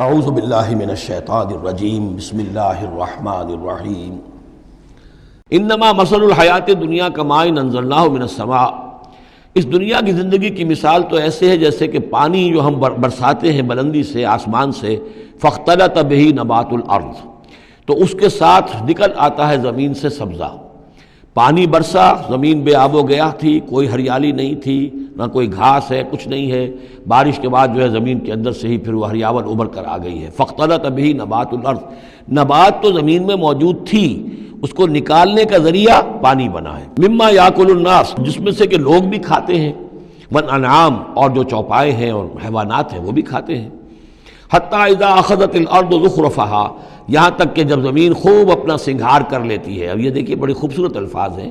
اعوذ باللہ من الشیطان الرجیم بسم اللہ الرحمن الرحیم انما مثل الحیات دنیا کماء انزلناہ من السماء۔ اس دنیا کی زندگی کی مثال تو ایسے ہے جیسے کہ پانی جو ہم برساتے ہیں بلندی سے آسمان سے، فاختلط بہ نبات الارض، تو اس کے ساتھ نکل آتا ہے زمین سے سبزہ۔ پانی برسا، زمین بے آب و گیا تھی، کوئی ہریالی نہیں تھی، نہ کوئی گھاس ہے، کچھ نہیں ہے۔ بارش کے بعد جو ہے زمین کے اندر سے ہی پھر وہ ہریاول ابھر کر آ گئی ہے۔ فاختلط بہ نبات الارض، نبات تو زمین میں موجود تھی، اس کو نکالنے کا ذریعہ پانی بنا ہے۔ مما یاکل الناس، جس میں سے کہ لوگ بھی کھاتے ہیں، والانعام، اور جو چوپائے ہیں اور حیوانات ہیں وہ بھی کھاتے ہیں۔ حتی اذا اخذت الارض زخرفہا، یہاں تک کہ جب زمین خوب اپنا سنگھار کر لیتی ہے۔ اب یہ دیکھیے بڑے خوبصورت الفاظ ہیں۔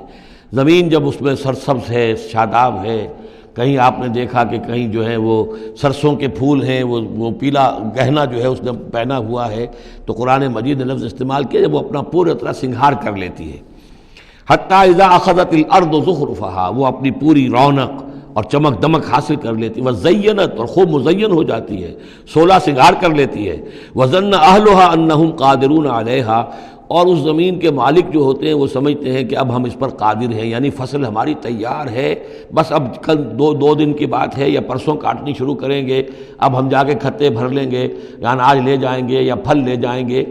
زمین جب اس میں سرسبز ہے، شاداب ہے، کہیں آپ نے دیکھا کہ کہیں جو ہے وہ سرسوں کے پھول ہیں، وہ پیلا گہنا جو ہے اس نے پہنا ہوا ہے، تو قرآن مجید نے لفظ استعمال کیا جب وہ اپنا پورے طرح سنگھار کر لیتی ہے۔ حتی اذا اخذت الارض زخرفہا، وہ اپنی پوری رونق اور چمک دمک حاصل کر لیتی ہے، وزینت، اور خوب مزین ہو جاتی ہے، سولہ سنگھار کر لیتی ہے۔ وظن اہلھا انہم قادرون علیہا، اور اس زمین کے مالک جو ہوتے ہیں وہ سمجھتے ہیں کہ اب ہم اس پر قادر ہیں، یعنی فصل ہماری تیار ہے، بس اب کل دو دن کی بات ہے یا پرسوں کاٹنی شروع کریں گے، اب ہم جا کے کھتے بھر لیں گے یا اناج لے جائیں گے یا پھل لے جائیں گے۔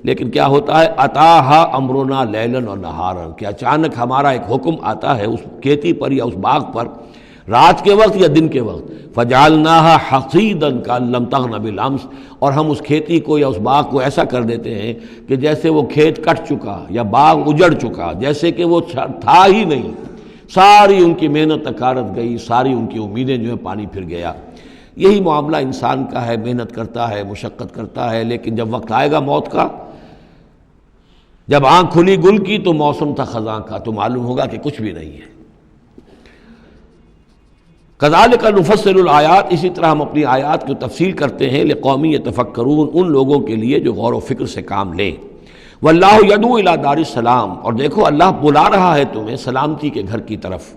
لیکن کیا ہوتا ہے، اتاہا امرنا لیلا و نہارا، کہ اچانک ہمارا ایک حکم آتا ہے اس کھیتی پر یا اس باغ پر، رات کے وقت یا دن کے وقت، فجعلناہا حصیدا کأن لم تغن بالامس، اور ہم اس کھیتی کو یا اس باغ کو ایسا کر دیتے ہیں کہ جیسے وہ کھیت کٹ چکا یا باغ اجڑ چکا، جیسے کہ وہ تھا ہی نہیں۔ ساری ان کی محنت اکارت گئی، ساری ان کی امیدیں جو ہیں پانی پھر گیا۔ یہی معاملہ انسان کا ہے، محنت کرتا ہے، مشقت کرتا ہے، لیکن جب وقت آئے گا موت کا، جب آنکھ کھلی گل کی تو موسم تھا خزاں کا، تو معلوم ہوگا کہ کچھ بھی نہیں ہے۔ کذالک نفصل الآیات، اسی طرح ہم اپنی آیات کی تفصیل کرتے ہیں، لقوم یتفکرون، ان لوگوں کے لیے جو غور و فکر سے کام لیں۔ واللہ یدعو الی دار السلام، اور دیکھو اللہ بلا رہا ہے تمہیں سلامتی کے گھر کی طرف۔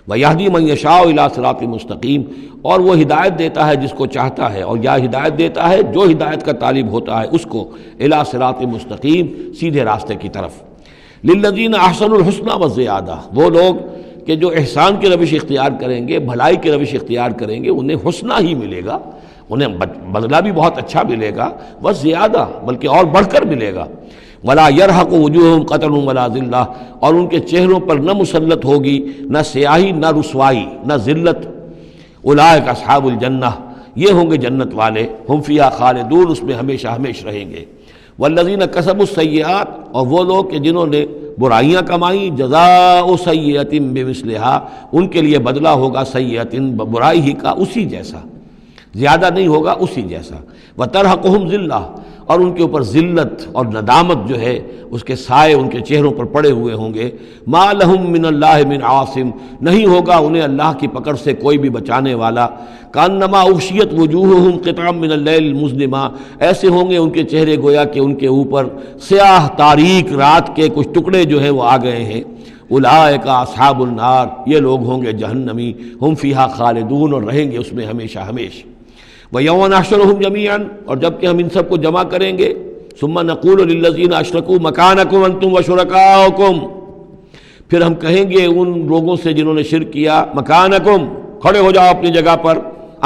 ویہدی من یشاء الی صراط مستقیم، اور وہ ہدایت دیتا ہے جس کو چاہتا ہے، اور یا ہدایت دیتا ہے جو ہدایت کا طالب ہوتا ہے اس کو، الی صراط مستقیم، سیدھے راستے کی طرف۔ للذین احسنوا الحسنی وزیادہ، وہ لوگ کہ جو احسان کی روش اختیار کریں گے، بھلائی کی روش اختیار کریں گے، انہیں حسنہ ہی ملے گا، انہیں بدلہ بھی بہت اچھا ملے گا، بس زیادہ بلکہ اور بڑھ کر ملے گا۔ ولا یرحق وجوہہم قتر ولا ذلہ، اور ان کے چہروں پر نہ مسلط ہوگی نہ سیاہی نہ رسوائی نہ ذلت۔ اولئک اصحاب الجنہ، یہ ہوں گے جنت والے، ہم فیہا خالدون، اس میں ہمیشہ ہمیشہ رہیں گے۔ والذین کسبوا السیئات، اور وہ لوگ کہ جنہوں نے برائیاں کمائیں، جزاء سیئۃ بمثلھا، ان کے لیے بدلہ ہوگا سیئۃ، برائی ہی کا اسی جیسا، زیادہ نہیں ہوگا، اسی جیسا۔ وترہقہم ذلہ، اور ان کے اوپر ذلت اور ندامت جو ہے اس کے سائے ان کے چہروں پر پڑے ہوئے ہوں گے۔ ما لہم من اللہ من عاصم، نہیں ہوگا انہیں اللہ کی پکڑ سے کوئی بھی بچانے والا۔ کانما اغشیت وجوہہم قطعا من اللیل المظلمہ، ایسے ہوں گے ان کے چہرے گویا کہ ان کے اوپر سیاہ تاریک رات کے کچھ ٹکڑے جو ہیں وہ آ گئے ہیں۔ اولئک اصحاب النار، یہ لوگ ہوں گے جہنمی، ہم فیہا خالدون، اور رہیں گے اس میں ہمیشہ ہمیشہ۔ وَيَوْمَ نَحْشُرُهُمْ جَمِيعًا، اور جب کہ ہم ان سب کو جمع کریں گے، ثُمَّ نَقُولُ لِلَّذِينَ أَشْرَكُوا مَكَانَكُمْ أَنْتُمْ وَشُرَكَاؤُكُمْ، پھر ہم کہیں گے ان لوگوں سے جنہوں نے شرک کیا، مکانکم، کھڑے ہو جاؤ اپنی جگہ پر،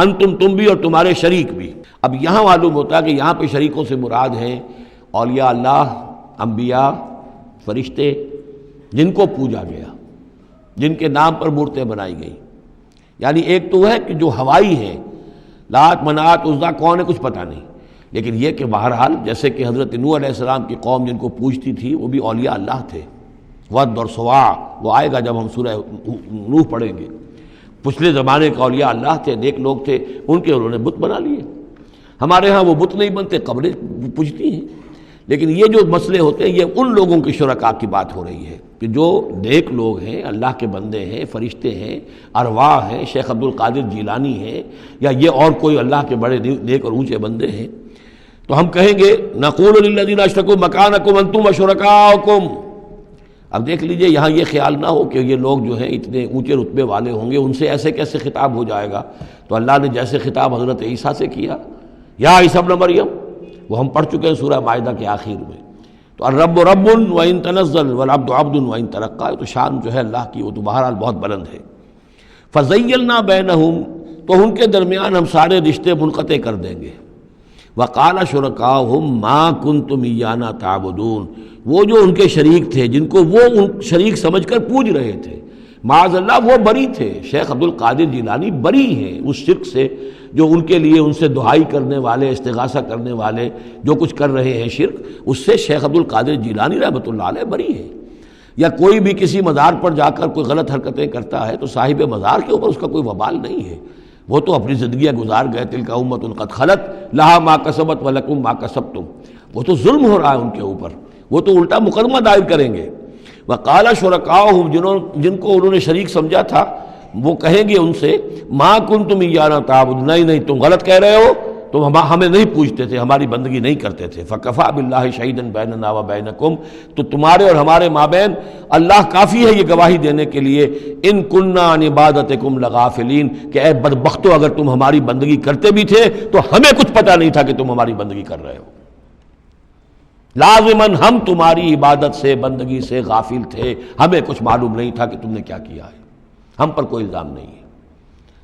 انتم، تم بھی اور تمہارے شریک بھی۔ اب یہاں معلوم ہوتا ہے کہ یہاں پہ شریکوں سے مراد ہیں اولیاء اللہ، انبیاء، فرشتے، جن کو پوجا گیا، جن کے نام پر مورتیں بنائی گئی۔ یعنی ایک تو ہے کہ جو ہوائی ہیں، لات منات عزا کون ہے کچھ پتہ نہیں، لیکن یہ کہ بہرحال جیسے کہ حضرت نوح علیہ السلام کی قوم جن کو پوجتی تھی وہ بھی اولیاء اللہ تھے۔ ود اور سواع، وہ آئے گا جب ہم سورہ نوح پڑھیں گے۔ پچھلے زمانے کے اولیاء اللہ تھے، نیک لوگ تھے، ان کے انہوں نے بت بنا لیے۔ ہمارے ہاں وہ بت نہیں بنتے، قبریں پوجتی ہیں۔ لیکن یہ جو مسئلے ہوتے ہیں یہ ان لوگوں کے شرکاء کی بات ہو رہی ہے کہ جو نیک لوگ ہیں، اللہ کے بندے ہیں، فرشتے ہیں، ارواح ہیں، شیخ عبد القادر جیلانی ہیں، یا یہ اور کوئی اللہ کے بڑے نیک اور اونچے بندے ہیں، تو ہم کہیں گے نقول للذین اشرکوا مکانکم انتم وشرکاؤکم۔ اب دیکھ لیجئے یہاں یہ خیال نہ ہو کہ یہ لوگ جو ہیں اتنے اونچے رتبے والے ہوں گے، ان سے ایسے کیسے خطاب ہو جائے گا۔ تو اللہ نے جیسے خطاب حضرت عیسیٰ سے کیا، یا عیسیٰ ابن مریم، وہ ہم پڑھ چکے ہیں سورہ مائدہ کے آخر میں۔ تو الرب رب وَإِن تنزل والعبد عبد وَإِن ترقى، تو شان جو ہے اللہ کی وہ تو بہرحال بہت بلند ہے۔ فَزَيَّلْنَا بَيْنَهُمْ، تو ان کے درمیان ہم سارے رشتے منقطع کر دیں گے۔ وَقَالَ شُرَكَاؤُهُمْ مَا كُنتُمْ إِيَّانَا تَعْبُدُونَ، وہ جو ان کے شریک تھے جن کو وہ ان شریک سمجھ کر پوج رہے تھے، معاذ اللہ وہ بری تھے۔ شیخ عبد القادر جیلانی بری ہیں اس شرک سے جو ان کے لیے ان سے دعائی کرنے والے، استغاثہ کرنے والے جو کچھ کر رہے ہیں شرک، اس سے شیخ عبد القادر جیلانی رحمۃ اللہ علیہ بری ہے۔ یا کوئی بھی کسی مزار پر جا کر کوئی غلط حرکتیں کرتا ہے تو صاحب مزار کے اوپر اس کا کوئی وبال نہیں ہے، وہ تو اپنی زندگیاں گزار گئے۔ تلک امۃ قد خلت لہا ما کسبت ولکم ما کسبتم، وہ تو ظلم ہو رہا ہے ان کے اوپر، وہ تو الٹا مقدمہ دائر کریں گے۔ وقال شرکاؤہم، جن کو انہوں نے شریک سمجھا تھا، وہ کہیں گے ان سے ما کنتم ایانا تعبدون، نہیں تم غلط کہہ رہے ہو، تم ہمیں نہیں پوچھتے تھے، ہماری بندگی نہیں کرتے تھے۔ فکفیٰ باللہ شہیدا بیننا وبینکم، تو تمہارے اور ہمارے مابین اللہ کافی ہے یہ گواہی دینے کے لیے، ان کننا عن عبادتکم لغافلین، کہ اے بدبختو اگر تم ہماری بندگی کرتے بھی تھے تو ہمیں کچھ پتہ نہیں تھا کہ تم ہماری بندگی کر رہے ہو، لازماً ہم تمہاری عبادت سے بندگی سے غافل تھے، ہمیں کچھ معلوم نہیں تھا کہ تم نے کیا کیا ہے، ہم پر کوئی الزام نہیں ہے،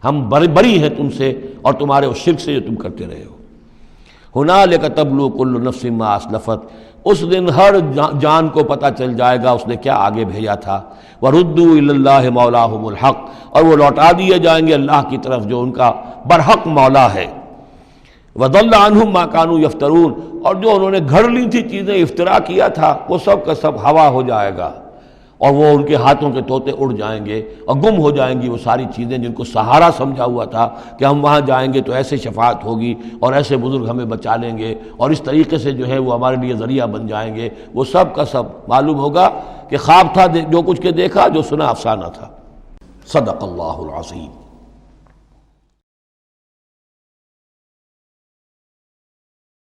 ہم بری ہیں تم سے اور تمہارے اس شرک سے جو تم کرتے رہے ہو۔ ہنالک تبلو کل نفس ما اسلفت، اس دن ہر جان کو پتہ چل جائے گا اس نے کیا آگے بھیجا تھا۔ وردوا الی اللہ مولاہم الحق، اور وہ لوٹا دیے جائیں گے اللہ کی طرف جو ان کا برحق مولا ہے۔ وضل عنہم ما کانوا یفترون، اور جو انہوں نے گھڑ لی تھی چیزیں، افطرا کیا تھا، وہ سب کا سب ہوا ہو جائے گا، اور وہ ان کے ہاتھوں کے طوطے اڑ جائیں گے اور گم ہو جائیں گی وہ ساری چیزیں جن کو سہارا سمجھا ہوا تھا کہ ہم وہاں جائیں گے تو ایسے شفاعت ہوگی اور ایسے بزرگ ہمیں بچا لیں گے اور اس طریقے سے جو ہے وہ ہمارے لیے ذریعہ بن جائیں گے، وہ سب کا سب معلوم ہوگا کہ خواب تھا، جو کچھ کے دیکھا، جو سنا افسانہ تھا۔ صدق اللہ العظیم۔